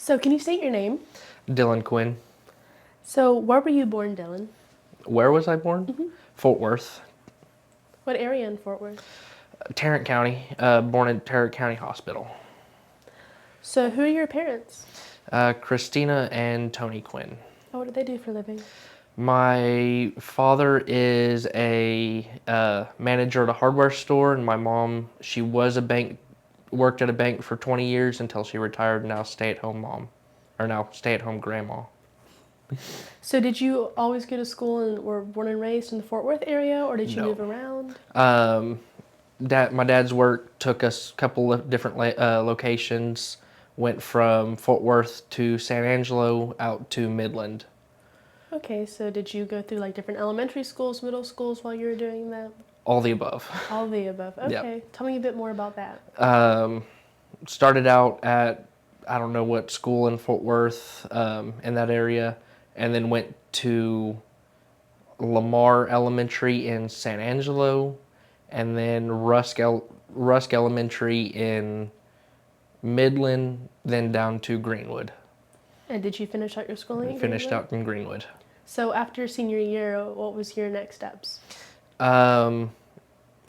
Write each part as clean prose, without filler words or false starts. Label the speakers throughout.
Speaker 1: So can you state your name?
Speaker 2: Dylan Quinn.
Speaker 1: So where were you born, Dylan?
Speaker 2: Where was I born? Fort Worth,
Speaker 1: What area in Fort Worth?
Speaker 2: Tarrant County. Born in Tarrant County Hospital.
Speaker 1: So who are your parents?
Speaker 2: Christina and Tony Quinn.
Speaker 1: Oh, what do they do for a living?
Speaker 2: My father is a manager at a hardware store, and my mom, she was worked at a bank for 20 years until she retired. Now stay-at-home mom, or now stay-at-home grandma.
Speaker 1: So did you always go to school and were born and raised in the Fort Worth area, or did you
Speaker 2: No.
Speaker 1: move around?
Speaker 2: My dad's work took us a couple of different locations. Went from Fort Worth to San Angelo out to Midland.
Speaker 1: Okay, so did you go through like different elementary schools, middle schools while you were doing that?
Speaker 2: All the above.
Speaker 1: All of the above.
Speaker 2: Yep.
Speaker 1: Okay, tell me a bit more about that.
Speaker 2: Started out at, I don't know what school in Fort Worth, in that area, and then went to Lamar Elementary in San Angelo, and then Rusk Elementary in Midland, then down to Greenwood.
Speaker 1: And did you finish out your schooling at
Speaker 2: Finished
Speaker 1: Greenwood?
Speaker 2: out in Greenwood.
Speaker 1: So after senior year, what was your next steps?
Speaker 2: Um,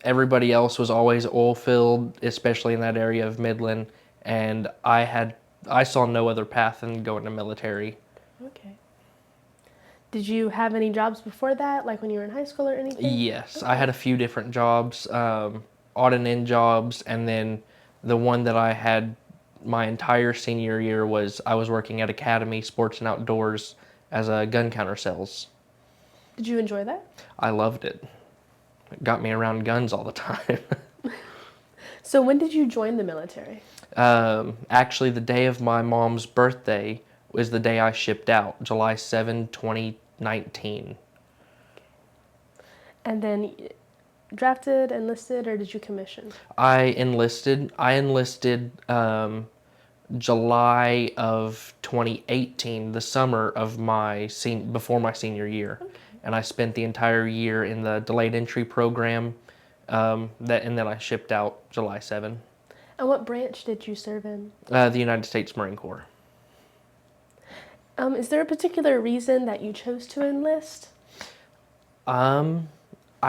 Speaker 2: Everybody else was always oil filled, especially in that area of Midland, and I saw no other path than going to military.
Speaker 1: Okay. Did you have any jobs before that, like when you were in high school or anything?
Speaker 2: Yes, I had a few different jobs, odd and end jobs, and then the one that I had my entire senior year was I was working at Academy Sports and Outdoors as a gun counter sales.
Speaker 1: Did you enjoy that?
Speaker 2: I loved it. It got me around guns all the time.
Speaker 1: So when did you join the military?
Speaker 2: Actually, the day of my mom's birthday was the day I shipped out, July 7, 2019.
Speaker 1: And then drafted, enlisted, or did you commission?
Speaker 2: I enlisted. July of 2018, the summer of before my senior year,
Speaker 1: Okay.
Speaker 2: and I spent the entire year in the delayed entry program. And then I shipped out July 7.
Speaker 1: And what branch did you serve in?
Speaker 2: The United States Marine Corps.
Speaker 1: Is there a particular reason that you chose to enlist?
Speaker 2: I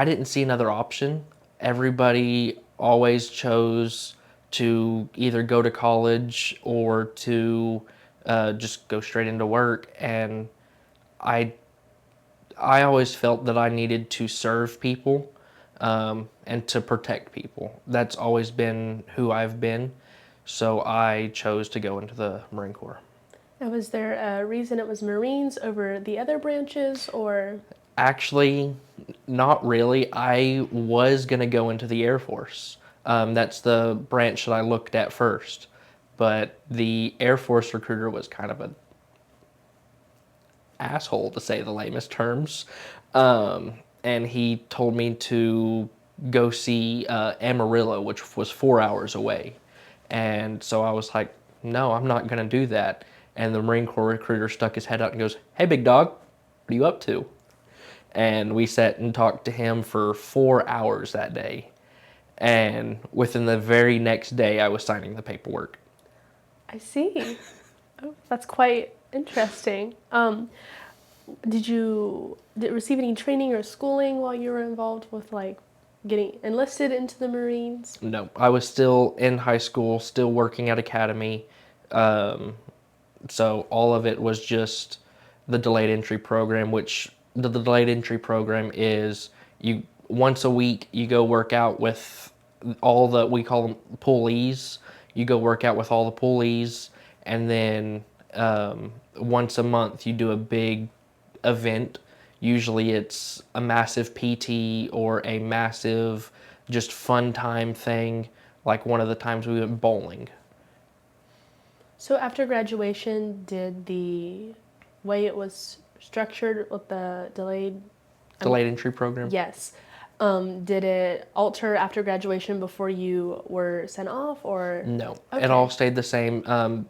Speaker 2: didn't see another option. Everybody always chose to either go to college or to just go straight into work, and I I always felt that I needed to serve people, and to protect people. That's always been who I've been, so I chose to go into the Marine Corps.
Speaker 1: And was there a reason it was Marines over the other branches, or?
Speaker 2: Actually, not really. I was going to go into the Air Force. That's the branch that I looked at first. But the Air Force recruiter was kind of an asshole, to say the lamest terms. And he told me to go see Amarillo, which was 4 hours away. And so I was like, no, I'm not going to do that. And the Marine Corps recruiter stuck his head out and goes, hey, big dog, what are you up to? And we sat and talked to him for 4 hours that day. And within the very next day, I was signing the paperwork.
Speaker 1: I see. Oh, that's quite interesting. Did you receive any training or schooling while you were involved with like getting enlisted into the Marines?
Speaker 2: No, I was still in high school, still working at Academy. So all of it was just the delayed entry program, which the delayed entry program is you once a week you go work out with all the, we call them pulleys. You go work out with all the pulleys, and then once a month you do a big event. Usually it's a massive PT or a massive just fun time thing. Like one of the times we went bowling.
Speaker 1: So after graduation, did the way it was structured with the
Speaker 2: Delayed entry program?
Speaker 1: yes, did it alter after graduation before you were sent off, or?
Speaker 2: No,
Speaker 1: Okay.
Speaker 2: it all stayed the same.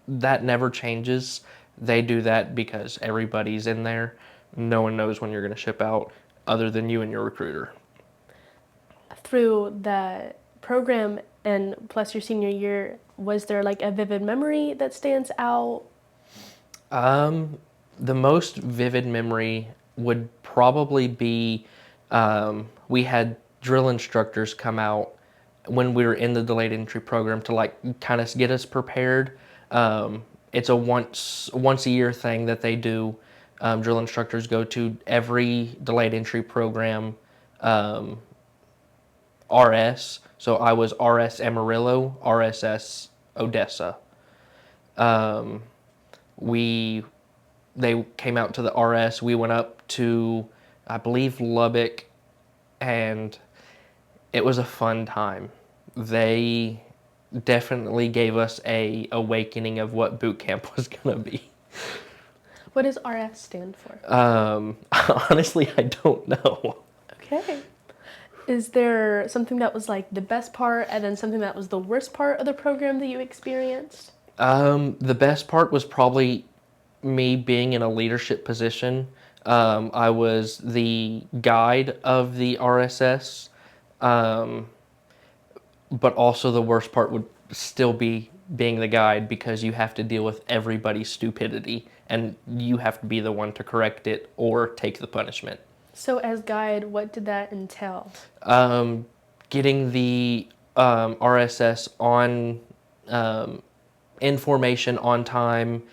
Speaker 2: That never changes. They do that because everybody's in there. No one knows when you're going to ship out other than you and your recruiter.
Speaker 1: Through the program and plus your senior year, was there like a vivid memory that stands out?
Speaker 2: The most vivid memory would probably be we had drill instructors come out when we were in the delayed entry program to like kind of get us prepared. It's a once a year thing that they do. Drill instructors go to every delayed entry program RS. So I was RS Amarillo, RSS Odessa. We They came out to the RS. We went up to, I believe, Lubbock, and it was a fun time. They definitely gave us a awakening of what boot camp was gonna be.
Speaker 1: What does RS stand for?
Speaker 2: Honestly, I don't know.
Speaker 1: Okay. Is there something that was like the best part and then something that was the worst part of the program that you experienced?
Speaker 2: The best part was probably me being in a leadership position. I was the guide of the RSS, but also the worst part would still be being the guide because you have to deal with everybody's stupidity and you have to be the one to correct it or take the punishment.
Speaker 1: So, as guide, what did that entail?
Speaker 2: Getting the RSS on information on time,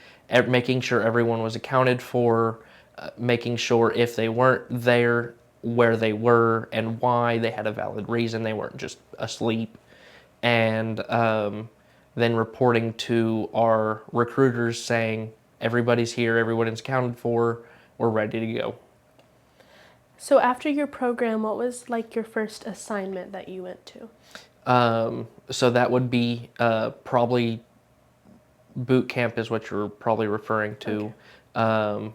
Speaker 2: making sure everyone was accounted for, making sure if they weren't there, where they were and why they had a valid reason, they weren't just asleep, and then reporting to our recruiters saying everybody's here, everyone is accounted for, we're ready to go.
Speaker 1: So, after your program, what was like your first assignment that you went to?
Speaker 2: So that would be probably boot camp is what you're probably referring to. Okay.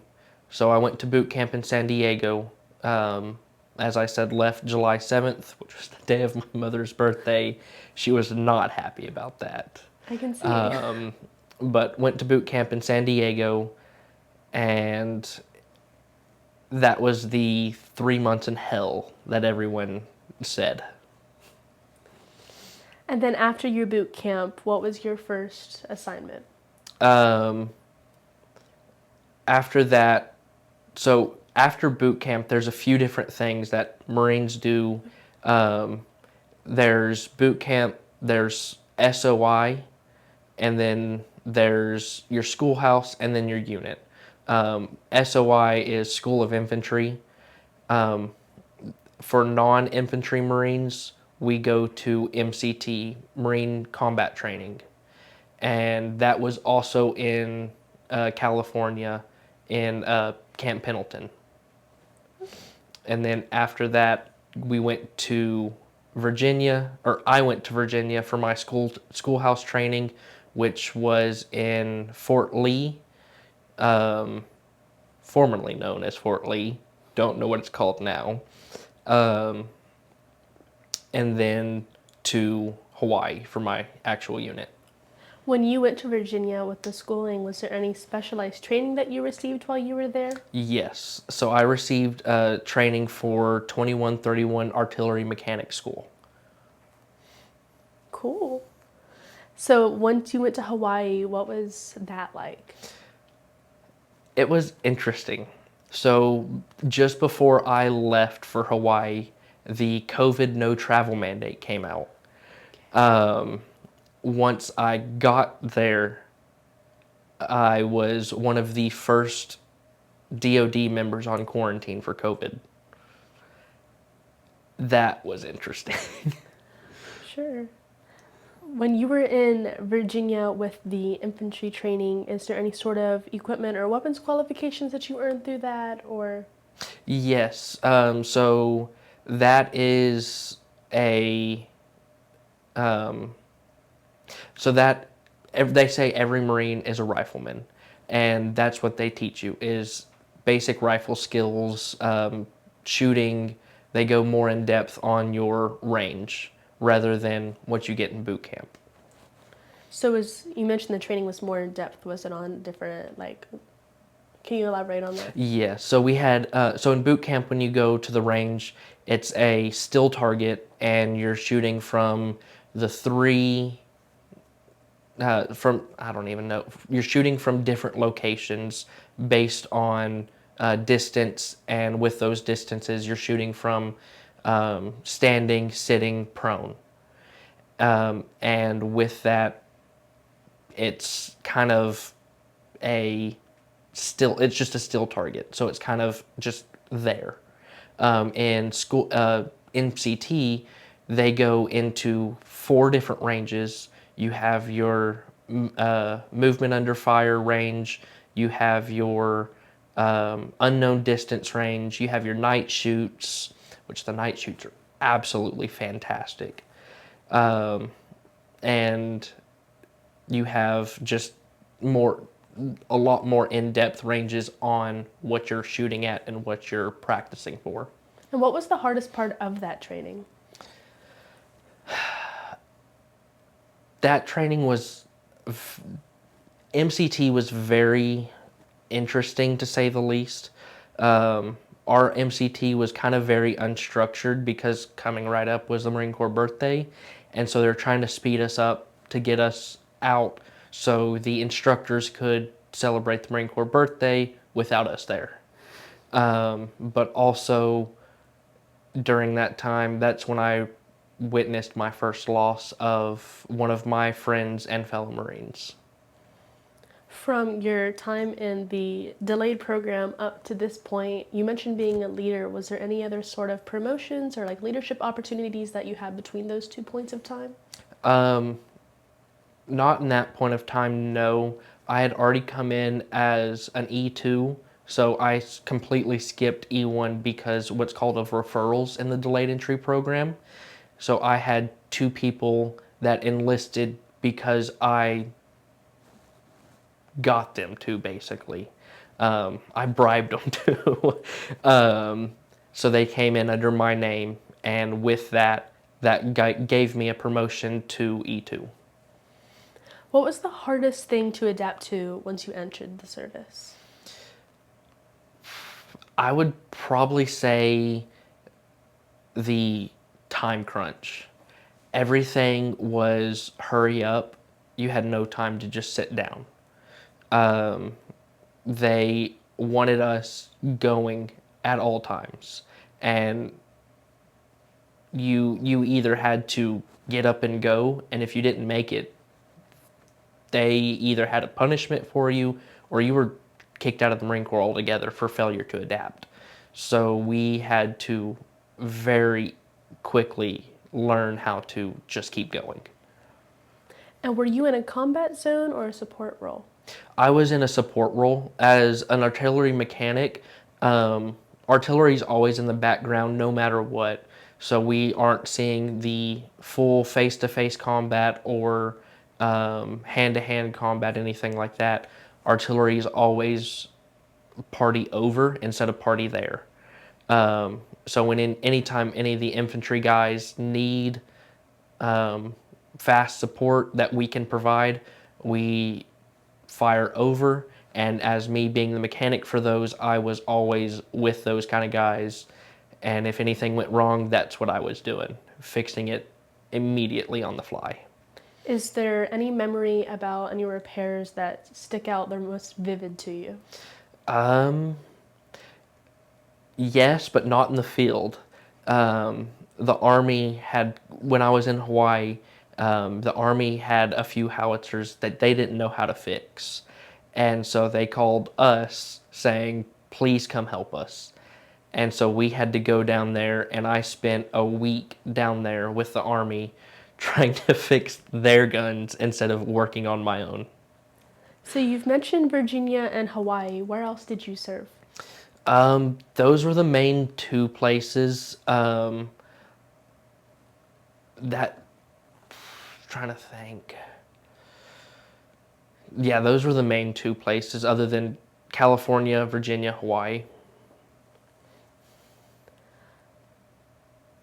Speaker 2: So I went to boot camp in San Diego. As I said, left July 7th, which was the day of my mother's birthday. She was not happy about that.
Speaker 1: I can see.
Speaker 2: But went to boot camp in San Diego, and that was the 3 months in hell that everyone said.
Speaker 1: And then after your boot camp, what was your first assignment?
Speaker 2: After that, so after boot camp, there's a few different things that Marines do. There's boot camp, there's SOI, and then there's your schoolhouse, and then your unit. SOI is School of Infantry. For non-infantry Marines, we go to MCT, Marine Combat Training. And that was also in California in Camp Pendleton. And then after that, we went to Virginia, or I went to Virginia for my schoolhouse training, which was in Fort Lee, formerly known as Fort Lee. Don't know what it's called now. And then to Hawaii for my actual unit.
Speaker 1: When you went to Virginia with the schooling, was there any specialized training that you received while you were there?
Speaker 2: Yes. So I received training for 2131 Artillery Mechanic School.
Speaker 1: Cool. So once you went to Hawaii, what was that like?
Speaker 2: It was interesting. So just before I left for Hawaii, the COVID no travel mandate came out. Once I got there, I was one of the first DOD members on quarantine for COVID. That was interesting.
Speaker 1: Sure. When you were in Virginia with the infantry training, is there any sort of equipment or weapons qualifications that you earned through that, or?
Speaker 2: Yes. So that is a. So that they say every Marine is a rifleman, and that's what they teach you is basic rifle skills, shooting. They go more in depth on your range rather than what you get in boot camp.
Speaker 1: So as you mentioned, the training was more in depth. Was it on different, like, can you elaborate on that?
Speaker 2: Yeah, so we had, so in boot camp when you go to the range, it's a still target and you're shooting from the 3 from, I don't even know, you're shooting from different locations based on distance, and with those distances, you're shooting from standing, sitting, prone. And with that, it's kind of it's just a still target. So it's kind of just there. In school, MCT, they go into 4 different ranges. You have your movement under fire range, you have your unknown distance range, you have your night shoots, which the night shoots are absolutely fantastic. And you have just more a lot more in-depth ranges on what you're shooting at and what you're practicing for.
Speaker 1: And what was the hardest part of that training?
Speaker 2: That training was MCT was very interesting, to say the least. Our MCT was kind of very unstructured because coming right up was the Marine Corps birthday, and so they're trying to speed us up to get us out so the instructors could celebrate the Marine Corps birthday without us there. But also during that time, that's when I witnessed my first loss of one of my friends and fellow Marines.
Speaker 1: From your time in the delayed program up to this point, you mentioned being a leader. Was there any other sort of promotions or like leadership opportunities that you had between those 2 points of time?
Speaker 2: Not in that point of time, no. I had already come in as an E2, so I completely skipped E1 because what's called of referrals in the delayed entry program. So I had 2 people that enlisted because I got them to, basically. I bribed them to. So they came in under my name, and with that, gave me a promotion to E2.
Speaker 1: What was the hardest thing to adapt to once you entered the service?
Speaker 2: I would probably say the time crunch. Everything was hurry up. You had no time to just sit down. They wanted us going at all times, and you either had to get up and go, and if you didn't make it, they either had a punishment for you or you were kicked out of the Marine Corps altogether for failure to adapt. So we had to very quickly learn how to just keep going.
Speaker 1: And were you in a combat zone or a support role?
Speaker 2: I was in a support role as an artillery mechanic. Artillery is always in the background no matter what. So we aren't seeing the full face-to-face combat or hand-to-hand combat, anything like that. Artillery is always party over instead of party there. So when anytime any of the infantry guys need fast support that we can provide, we fire over. And as me being the mechanic for those, I was always with those kind of guys. And if anything went wrong, that's what I was doing, fixing it immediately on the fly.
Speaker 1: Is there any memory about any repairs that stick out, they're most vivid to you?
Speaker 2: Yes, but not in the field. The Army had, when I was in Hawaii, the Army had a few howitzers that they didn't know how to fix. And so they called us saying, please come help us. And so we had to go down there, and I spent a week down there with the Army trying to fix their guns instead of working on my own.
Speaker 1: So you've mentioned Virginia and Hawaii. Where else did you serve?
Speaker 2: Those were the main 2 places. Trying to think. Yeah, those were the main 2 places other than California, Virginia, Hawaii.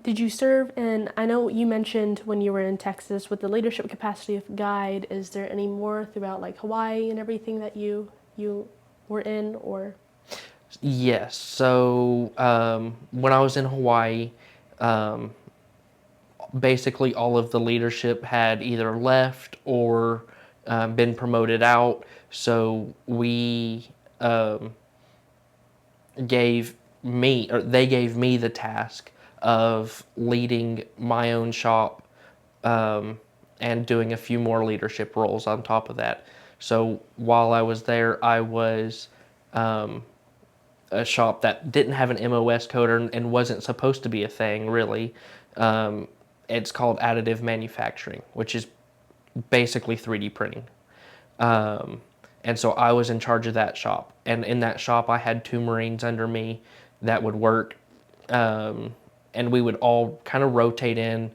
Speaker 1: Did you serve in, I know you mentioned when you were in Texas with the leadership capacity of guide, is there any more throughout like Hawaii and everything that you were in, or?
Speaker 2: Yes, so when I was in Hawaii, basically all of the leadership had either left or been promoted out. So we they gave me the task of leading my own shop, and doing a few more leadership roles on top of that. So while I was there, I was a shop that didn't have an MOS coder and wasn't supposed to be a thing really. It's called additive manufacturing, which is basically 3D printing. And so I was in charge of that shop. And in that shop, I had two Marines under me that would work. And we would all kind of rotate in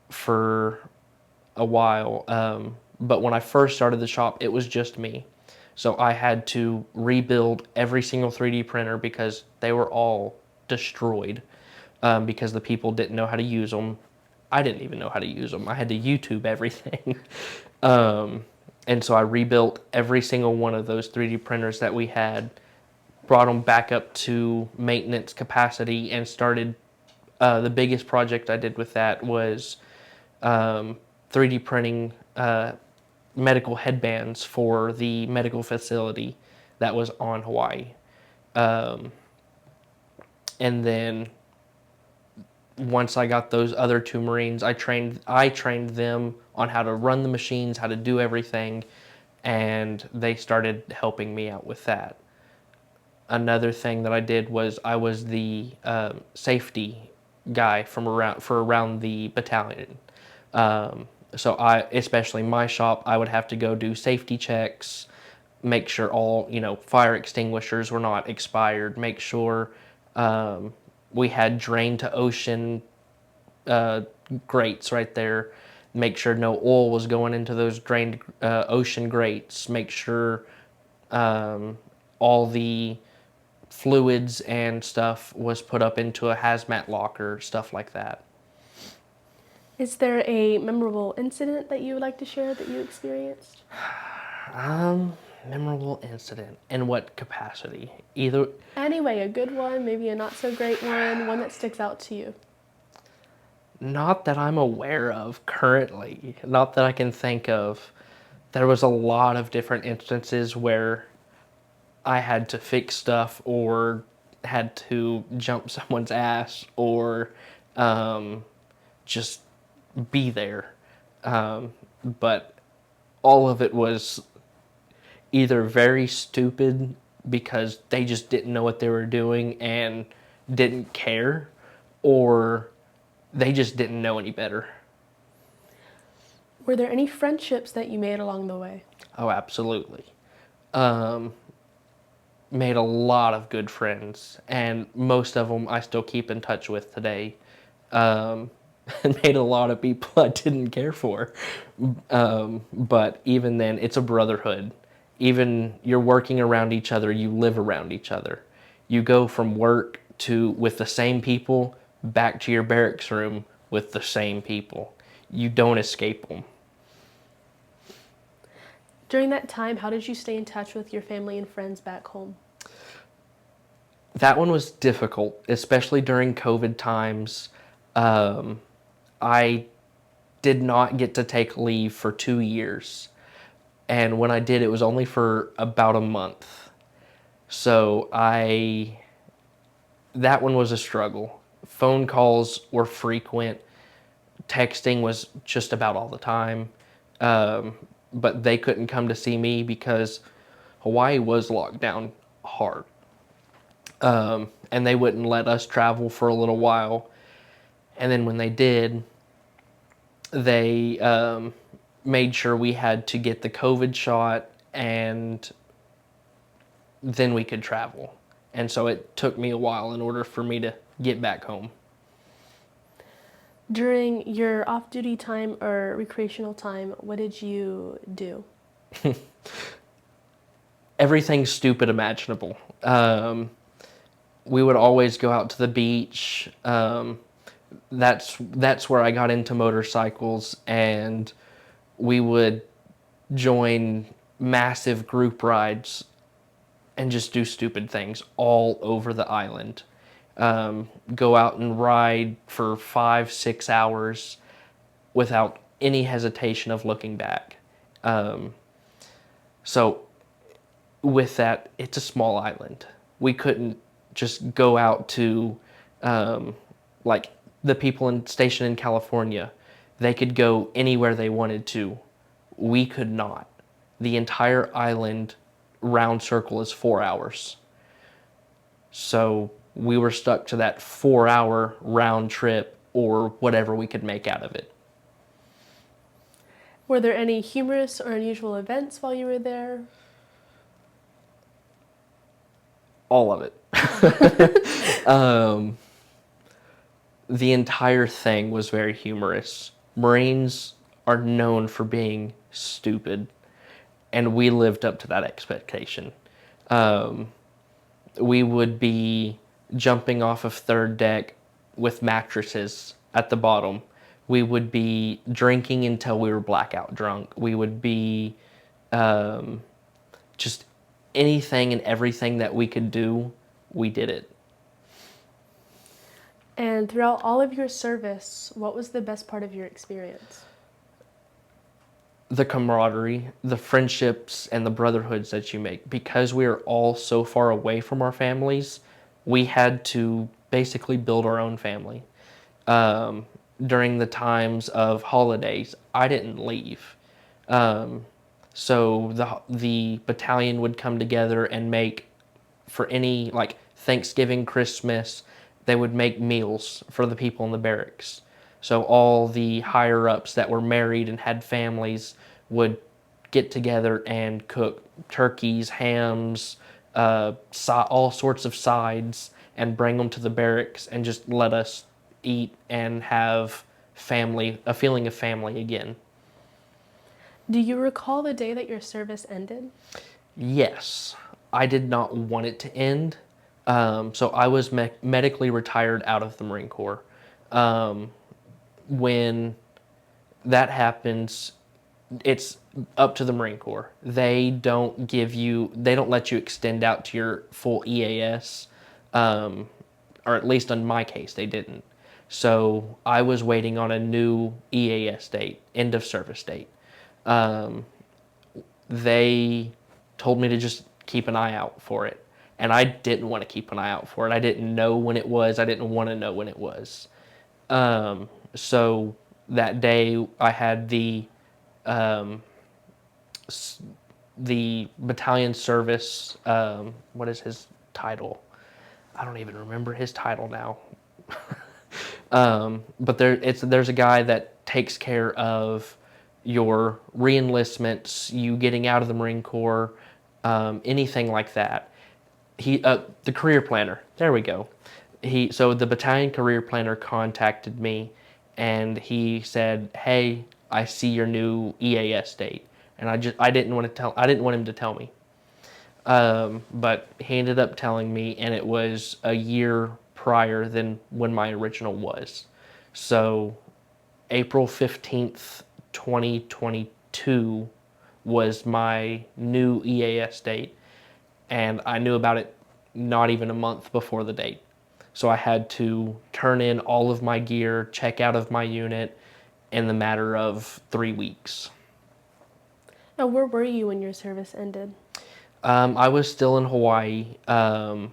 Speaker 2: for a while. But when I first started the shop, it was just me. So I had to rebuild every single 3D printer because they were all destroyed, because the people didn't know how to use them. I didn't even know how to use them. I had to YouTube everything. And so I rebuilt every single one of those 3D printers that we had, brought them back up to maintenance capacity, and started. The biggest project I did with that was 3D printing medical headbands for the medical facility that was on Hawaii. And then once I got those other two Marines, I trained them on how to run the machines, how to do everything, and they started helping me out with that. Another thing that I did was I was the safety guy around the battalion. So especially my shop, I would have to go do safety checks, make sure all fire extinguishers were not expired, make sure we had drain to ocean grates right there, make sure no oil was going into those drained ocean grates, make sure all the fluids and stuff was put up into a hazmat locker, stuff like that.
Speaker 1: Is there a memorable incident that you would like to share that you experienced?
Speaker 2: Memorable incident. In what capacity? Either.
Speaker 1: Anyway, a good one, maybe a not so great one that sticks out to you.
Speaker 2: Not that I'm aware of currently. Not that I can think of. There was a lot of different instances where I had to fix stuff or had to jump someone's ass or just be there. But all of it was either very stupid because they just didn't know what they were doing and didn't care, or they just didn't know any better.
Speaker 1: Were there any friendships that you made along the way?
Speaker 2: Oh, absolutely. Made a lot of good friends, and most of them I still keep in touch with today. And made a lot of people I didn't care for. But even then, it's a brotherhood. Even you're working around each other, you live around each other. You go from work with the same people back to your barracks room with the same people. You don't escape them.
Speaker 1: During that time, how did you stay in touch with your family and friends back home?
Speaker 2: That one was difficult, especially during COVID times. I did not get to take leave for 2 years. And when I did, it was only for about a month. So that one was a struggle. Phone calls were frequent. Texting was just about all the time. But they couldn't come to see me because Hawaii was locked down hard. And they wouldn't let us travel for a little while. And then when they did, they made sure we had to get the COVID shot, and then we could travel. And so it took me a while in order for me to get back home.
Speaker 1: During your off-duty time or recreational time, what did you do?
Speaker 2: Everything stupid imaginable. We would always go out to the beach. That's where I got into motorcycles, and we would join massive group rides and just do stupid things all over the island. Go out and ride for 5-6 hours without any hesitation of looking back. So with that, it's a small island. We couldn't just go out to, like the people stationed in California. They could go anywhere they wanted to. We could not. The entire island round circle is 4 hours. So we were stuck to that 4 hour round trip or whatever we could make out of it.
Speaker 1: Were there any humorous or unusual events while you were there?
Speaker 2: All of it. The entire thing was very humorous. Marines are known for being stupid, and we lived up to that expectation. We would be jumping off of third deck with mattresses at the bottom. We would be drinking until we were blackout drunk. We would be just anything and everything that we could do, we did it.
Speaker 1: And throughout all of your service, what was the best part of your experience?
Speaker 2: The camaraderie, the friendships, and the brotherhoods that you make. Because we are all so far away from our families, we had to basically build our own family. During the times of holidays, I didn't leave. So the battalion would come together and make, for any like Thanksgiving, Christmas, they would make meals for the people in the barracks. So all the higher ups that were married and had families would get together and cook turkeys, hams, all sorts of sides, and bring them to the barracks and just let us eat and have a feeling of family again.
Speaker 1: Do you recall the day that your service ended?
Speaker 2: Yes, I did not want it to end. So I was medically retired out of the Marine Corps. When that happens, it's up to the Marine Corps. They don't let you extend out to your full EAS, or at least in my case, they didn't. So I was waiting on a new EAS date, end of service date. They told me to just keep an eye out for it. And I didn't want to keep an eye out for it. I didn't know when it was. I didn't want to know when it was. So that day I had the battalion service, what is his title? I don't even remember his title now. But there's a guy that takes care of your re-enlistments, you getting out of the Marine Corps, anything like that. The career planner. There we go. So the battalion career planner contacted me, and he said, "Hey, I see your new EAS date," and I didn't want him to tell me, but he ended up telling me, and it was a year prior than when my original was. So April 15th, 2022 was my new EAS date, and I knew about it not even a month before the date. So I had to turn in all of my gear, check out of my unit in the matter of 3 weeks.
Speaker 1: Now, where were you when your service ended?
Speaker 2: I was still in Hawaii. Bad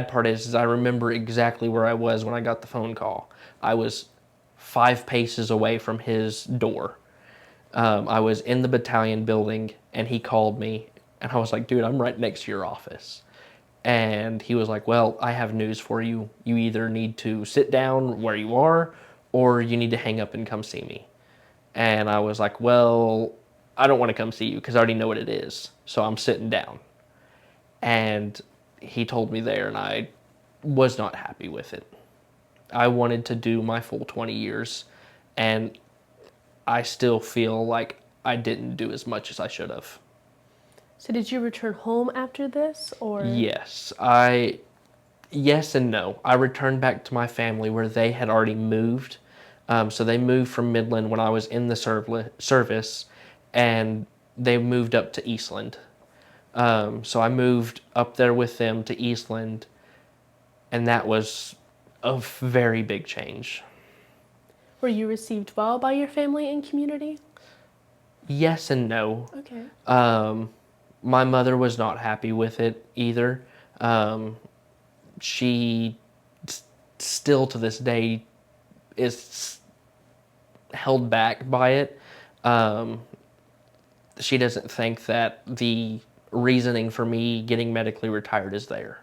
Speaker 2: part is I remember exactly where I was when I got the phone call. I was 5 paces away from his door. I was in the battalion building, and he called me, and I was like, "Dude, I'm right next to your office." And he was like, "Well, I have news for you. You either need to sit down where you are, or you need to hang up and come see me." And I was like, "Well, I don't want to come see you because I already know what it is, so I'm sitting down." And he told me there, and I was not happy with it. I wanted to do my full 20 years, and I still feel like I didn't do as much as I should have.
Speaker 1: So did you return home after this, or?
Speaker 2: Yes, yes and no. I returned back to my family where they had already moved. So they moved from Midland when I was in the service, and they moved up to Eastland. So I moved up there with them to Eastland, and that was a very big change.
Speaker 1: Were you received well by your family and community?
Speaker 2: Yes and no.
Speaker 1: Okay.
Speaker 2: My mother was not happy with it either. She still to this day is held back by it. Um, she doesn't think that the reasoning for me getting medically retired is there.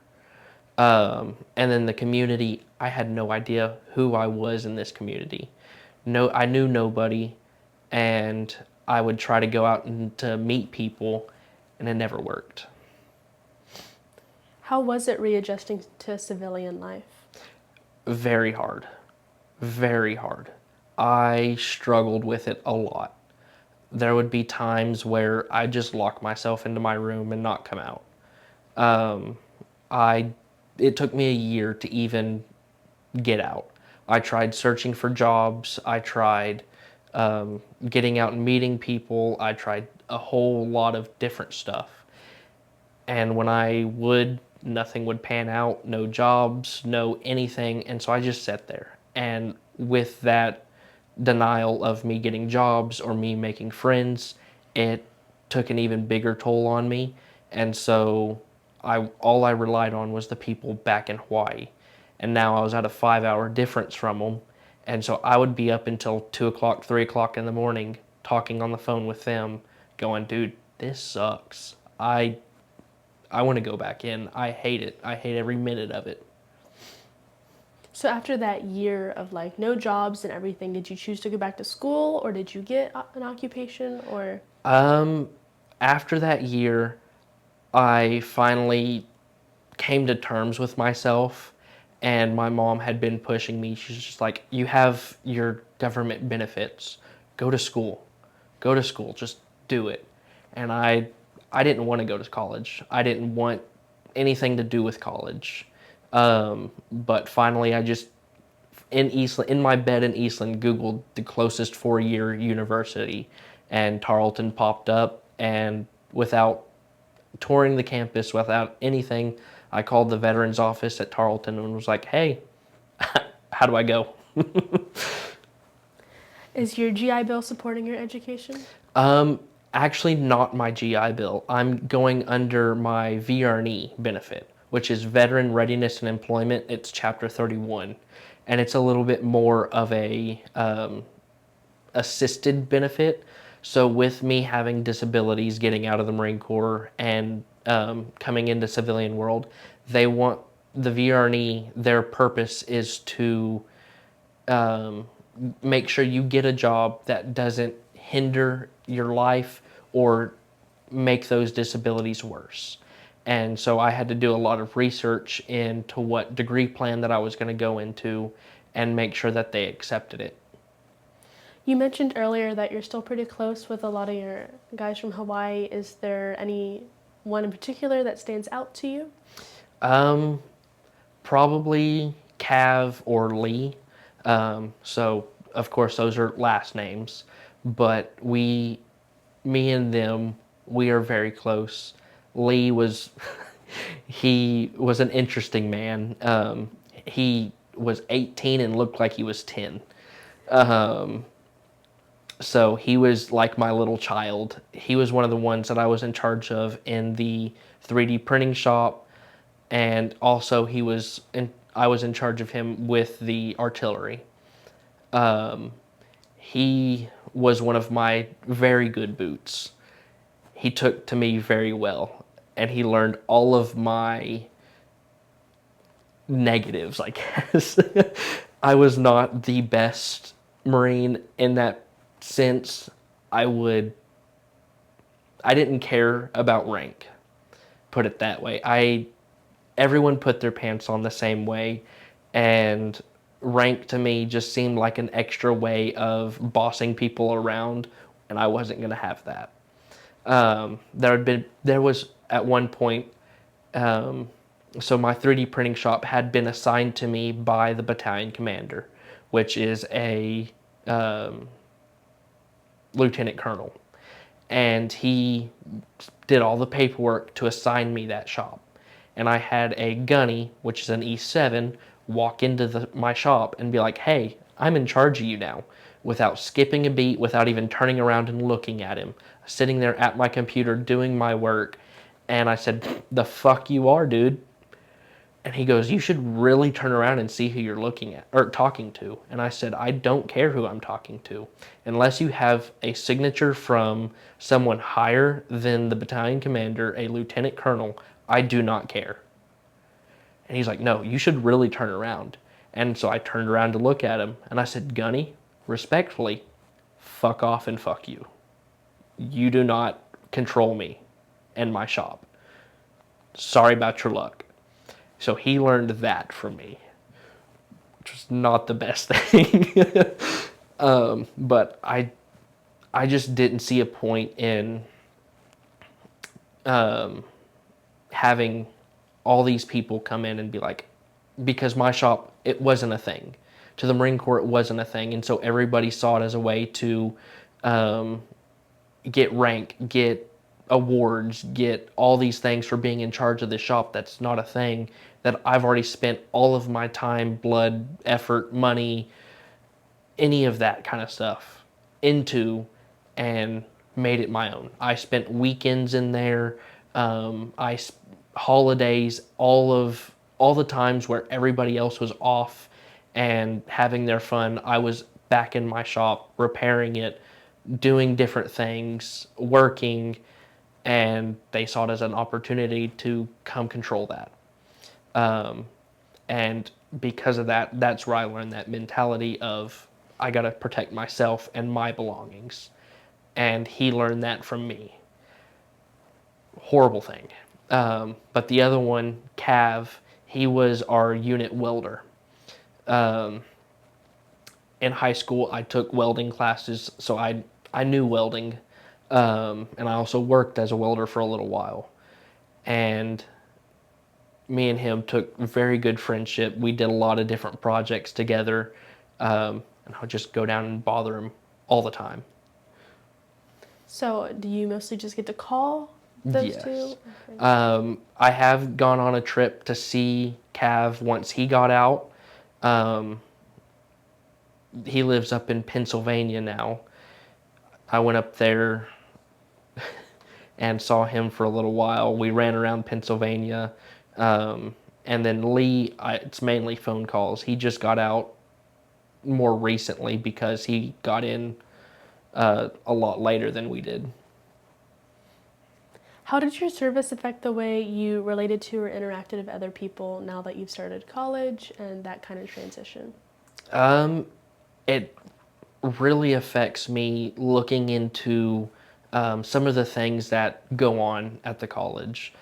Speaker 2: And then the community, I had no idea who I was in this community. No, I knew nobody, and I would try to go out and to meet people, and it never worked.
Speaker 1: How was it readjusting to civilian life?
Speaker 2: Very hard. Very hard. I struggled with it a lot. There would be times where I just lock myself into my room and not come out. Um, I it took me a year to even get out. I tried searching for jobs. I tried getting out and meeting people. I tried a whole lot of different stuff. And when I would, nothing would pan out, no jobs, no anything. And so I just sat there. And with that denial of me getting jobs or me making friends, it took an even bigger toll on me. And so all I relied on was the people back in Hawaii. And now I was at a 5 hour difference from them. And so I would be up until 2 o'clock, 3 o'clock in the morning talking on the phone with them, going, dude, this sucks. I want to go back in. I hate it. I hate every minute of it.
Speaker 1: So after that year of like no jobs and everything, did you choose to go back to school or did you get an occupation or?
Speaker 2: After that year, I finally came to terms with myself, and my mom had been pushing me. She's just like, you have your government benefits. Go to school. Go to school. Just do it. And I didn't want to go to college. I didn't want anything to do with college. But finally, I just in Eastland, in my bed in Eastland, Googled the closest 4 year university, and Tarleton popped up. And without touring the campus, without anything, I called the veterans office at Tarleton and was like, "Hey, how do I go?"
Speaker 1: Is your GI Bill supporting your education?
Speaker 2: Actually, not my GI Bill. I'm going under my VRNE benefit, which is Veteran Readiness and Employment. It's Chapter 31, and it's a little bit more of a assisted benefit. So with me having disabilities, getting out of the Marine Corps, and coming into civilian world, they want the VRNE. Their purpose is to make sure you get a job that doesn't hinder your life or make those disabilities worse. And so I had to do a lot of research into what degree plan that I was going to go into and make sure that they accepted it.
Speaker 1: You mentioned earlier that you're still pretty close with a lot of your guys from Hawaii. Is there any one in particular that stands out to you?
Speaker 2: Probably Cav or Lee. So of course those are last names, but me and them, we are very close. Lee was, he was an interesting man. He was 18 and looked like he was 10. So he was like my little child. He was one of the ones that I was in charge of in the 3D printing shop, and also I was in charge of him with the artillery. He was one of my very good boots. He took to me very well, and he learned all of my negatives, I guess. I was not the best Marine in that sense. I didn't care about rank, put it that way. Everyone put their pants on the same way, and rank to me just seemed like an extra way of bossing people around, and I wasn't going to have that. There was at one point, so my 3D printing shop had been assigned to me by the battalion commander, which is a lieutenant colonel, and he did all the paperwork to assign me that shop. And I had a gunny, which is an E7, walk into my shop and be like, "Hey, I'm in charge of you now, without skipping a beat, without even turning around and looking at him, sitting there at my computer doing my work. And I said, the fuck you are, dude. And he goes, you should really turn around and see who you're looking at or talking to. And I said, I don't care who I'm talking to. Unless you have a signature from someone higher than the battalion commander, a lieutenant colonel, I do not care. And he's like, no, you should really turn around. And so I turned around to look at him and I said, Gunny, respectfully, fuck off and fuck you. You do not control me and my shop. Sorry about your luck. So he learned that from me, which was not the best thing. But I just didn't see a point in having all these people come in and be like, because my shop, it wasn't a thing. To the Marine Corps, it wasn't a thing. And so everybody saw it as a way to get rank, get awards, get all these things for being in charge of the shop. That's not a thing. That I've already spent all of my time, blood, effort, money, any of that kind of stuff into and made it my own. I spent weekends in there, holidays, all the times where everybody else was off and having their fun. I was back in my shop repairing it, doing different things, working, and they saw it as an opportunity to come control that. And because of that, that's where I learned that mentality of I got to protect myself and my belongings. And he learned that from me. Horrible thing. But the other one, Cav, he was our unit welder. In high school, I took welding classes, so I knew welding. And I also worked as a welder for a little while. And me and him took very good friendship. We did a lot of different projects together. And I would just go down and bother him all the time.
Speaker 1: So, do you mostly just get to call those
Speaker 2: Yes.
Speaker 1: two? Okay.
Speaker 2: I have gone on a trip to see Cav once he got out. He lives up in Pennsylvania now. I went up there and saw him for a little while. We ran around Pennsylvania. And then Lee, it's mainly phone calls. He just got out more recently because he got in a lot later than we did.
Speaker 1: How did your service affect the way you related to or interacted with other people now that you've started college and that kind of transition?
Speaker 2: It really affects me looking into some of the things that go on at the college.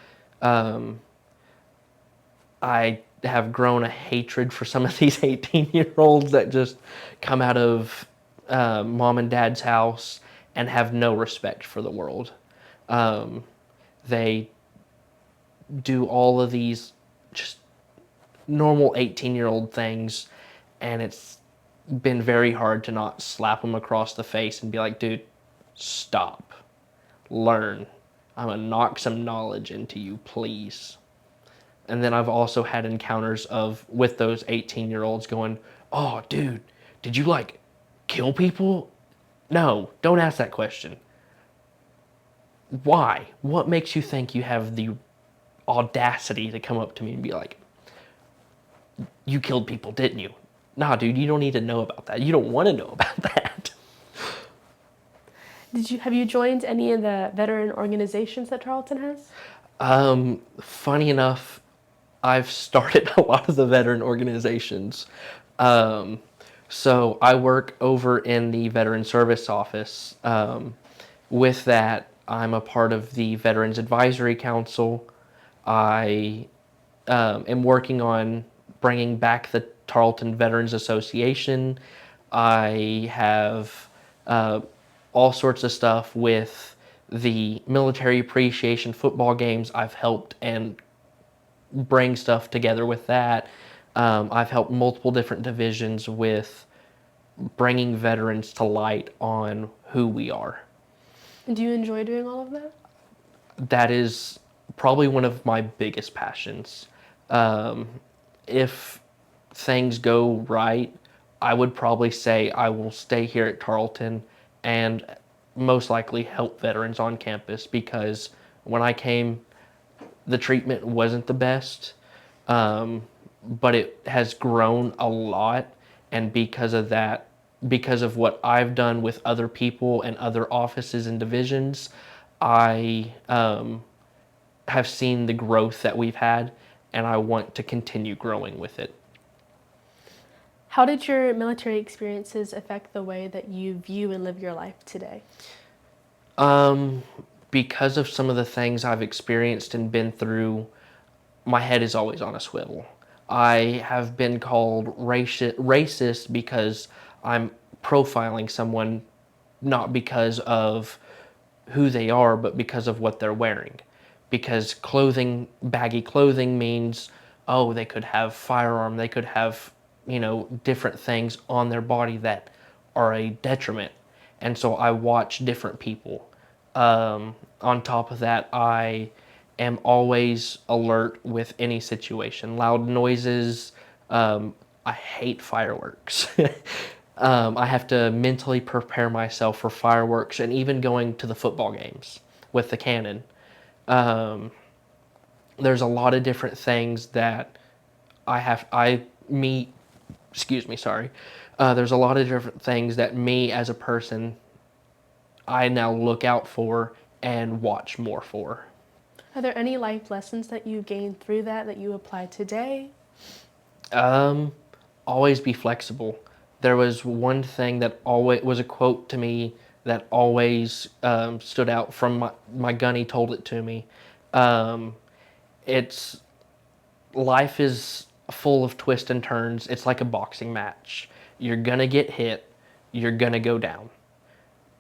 Speaker 2: I have grown a hatred for some of these 18-year-olds that just come out of mom and dad's house and have no respect for the world. They do all of these just normal 18-year-old things, and it's been very hard to not slap them across the face and be like, dude, stop, learn. I'm gonna knock some knowledge into you, please. And then I've also had encounters with those 18-year-olds going, oh, dude, did you like kill people? No, don't ask that question. Why? What makes you think you have the audacity to come up to me and be like, you killed people, didn't you? Nah, dude, you don't need to know about that. You don't want to know about that.
Speaker 1: Have you joined any of the veteran organizations that Tarleton has?
Speaker 2: Funny enough, I've started a lot of the veteran organizations. So I work over in the Veteran Service Office. With that, I'm a part of the Veterans Advisory Council. I am working on bringing back the Tarleton Veterans Association. I have all sorts of stuff with the military appreciation football games. I've helped and bring stuff together with that. I've helped multiple different divisions with bringing veterans to light on who we are.
Speaker 1: And do you enjoy doing all of that?
Speaker 2: That is probably one of my biggest passions. If things go right, I would probably say I will stay here at Tarleton and most likely help veterans on campus, because when I came, the treatment wasn't the best, but it has grown a lot. And because of that, because of what I've done with other people and other offices and divisions, I have seen the growth that we've had, and I want to continue growing with it.
Speaker 1: How did your military experiences affect the way that you view and live your life today?
Speaker 2: Um, because of some of the things I've experienced and been through, my head is always on a swivel. I have been called racist because I'm profiling someone, not because of who they are, but because of what they're wearing. Because baggy clothing means, oh, they could have firearm, they could have, different things on their body that are a detriment. And so I watch different people. On top of that, I am always alert with any situation. Loud noises. I hate fireworks. I have to mentally prepare myself for fireworks, and even going to the football games with the cannon. There's a lot of different things that me, excuse me, sorry. There's a lot of different things that me as a person, I now look out for and watch more for.
Speaker 1: Are there any life lessons that you gained through that you apply today?
Speaker 2: Always be flexible. There was one thing that always was a quote to me that always stood out from my gunny told it to me. It's life is full of twists and turns. It's like a boxing match. You're gonna get hit. You're gonna go down.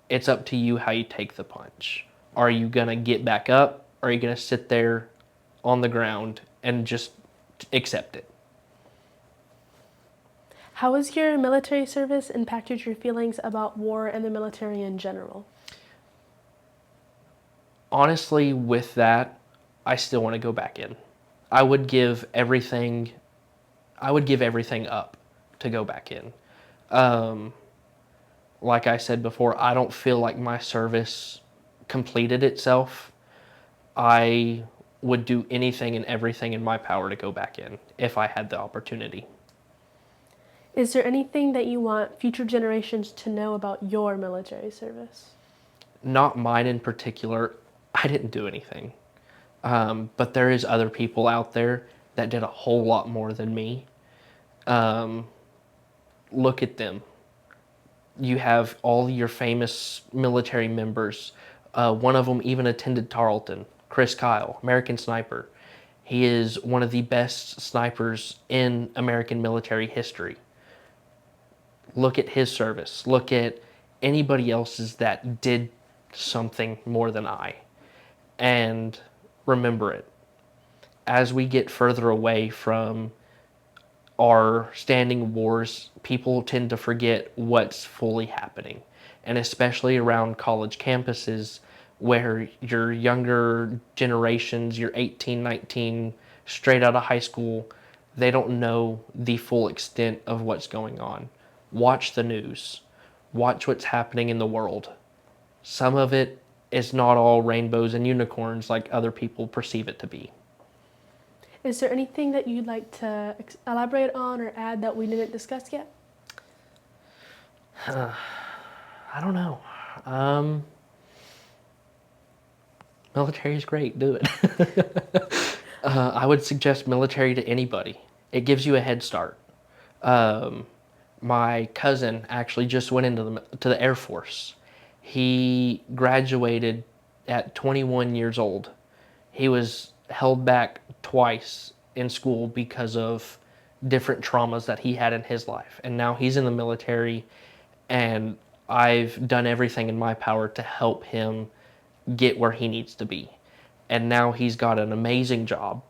Speaker 2: It's up to you how you take the punch. Are you gonna get back up? Or are you gonna sit there on the ground and just accept it?
Speaker 1: How has your military service impacted your feelings about war and the military in general?
Speaker 2: Honestly, with that, I still want to go back in. I would give everything. I would give everything up to go back in. Like I said before, I don't feel like my service completed itself. I would do anything and everything in my power to go back in if I had the opportunity.
Speaker 1: Is there anything that you want future generations to know about your military service?
Speaker 2: Not mine in particular. I didn't do anything. But there is other people out there that did a whole lot more than me. Look at them. You have all your famous military members. One of them even attended Tarleton. Chris Kyle, American sniper. He is one of the best snipers in American military history. Look at his service. Look at anybody else's that did something more than I. And remember it. As we get further away from our standing wars, people tend to forget what's fully happening. And especially around college campuses where your younger generations, your 18, 19, straight out of high school, they don't know the full extent of what's going on. Watch the news. Watch what's happening in the world. Some of it is not all rainbows and unicorns like other people perceive it to be.
Speaker 1: Is there anything that you'd like to elaborate on or add that we didn't discuss yet?
Speaker 2: I don't know. Military is great. Do it. I would suggest military to anybody. It gives you a head start. My cousin actually just went into the Air Force. He graduated at 21 years old. He was held back twice in school because of different traumas that he had in his life. And now he's in the military, and I've done everything in my power to help him get where he needs to be. And now he's got an amazing job.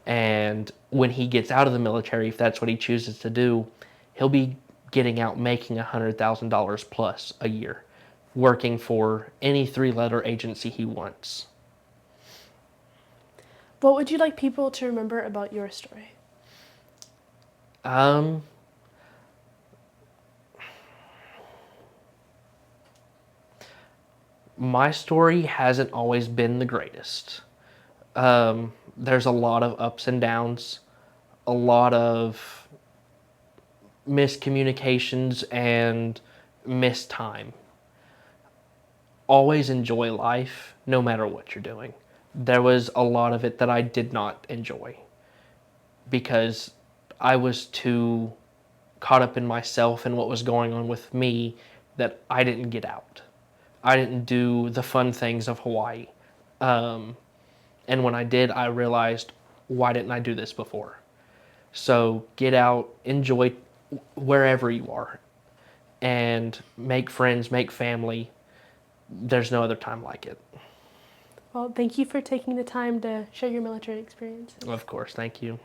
Speaker 2: And when he gets out of the military, if that's what he chooses to do, he'll be getting out making $100,000 plus a year, working for any three-letter agency he wants.
Speaker 1: What would you like people to remember about your story?
Speaker 2: Um, My story hasn't always been the greatest. There's a lot of ups and downs, a lot of miscommunications and missed time. Always enjoy life no matter what you're doing. There was a lot of it that I did not enjoy because I was too caught up in myself and what was going on with me that I didn't get out. I didn't do the fun things of Hawaii. And when I did, I realized, why didn't I do this before? So get out, enjoy wherever you are, and make friends, make family. There's no other time like it.
Speaker 1: Well, thank you for taking the time to share your military experience.
Speaker 2: Of course, thank you.